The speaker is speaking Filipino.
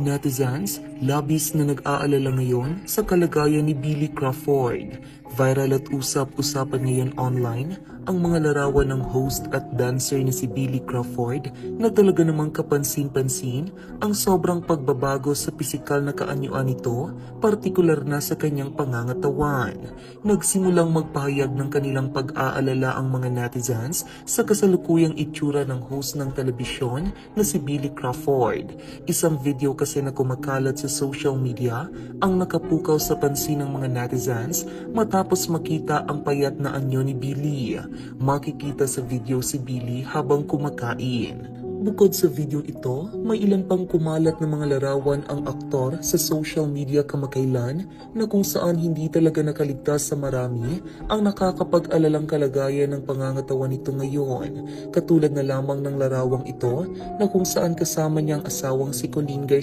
Netizens, labis na nag-aalala ngayon sa kalagayan ni Billy Crawford. Viral at usap-usapan ngayon online ang mga larawan ng host at dancer na si Billy Crawford na talaga namang kapansin-pansin ang sobrang pagbabago sa pisikal na kaanyuan nito, partikular na sa kanyang pangangatawan. Nagsimulang magpahayag ng kanilang pag-aalala ang mga netizens sa kasalukuyang itsura ng host ng telebisyon na si Billy Crawford. Isang video kasi na kumakalat sa social media ang nakapukaw sa pansin ng mga netizens matapos makita ang payat na anyo ni Billy. Makikita sa video si Billy habang kumakain. Bukod sa video ito, may ilan pang kumalat na mga larawan ang aktor sa social media kamakailan na kung saan hindi talaga nakaligtas sa marami ang nakakapag-alalang kalagayan ng pangangatawan nito ngayon. Katulad na lamang ng larawang ito na kung saan kasama niya ang asawang si Colleen Garcia.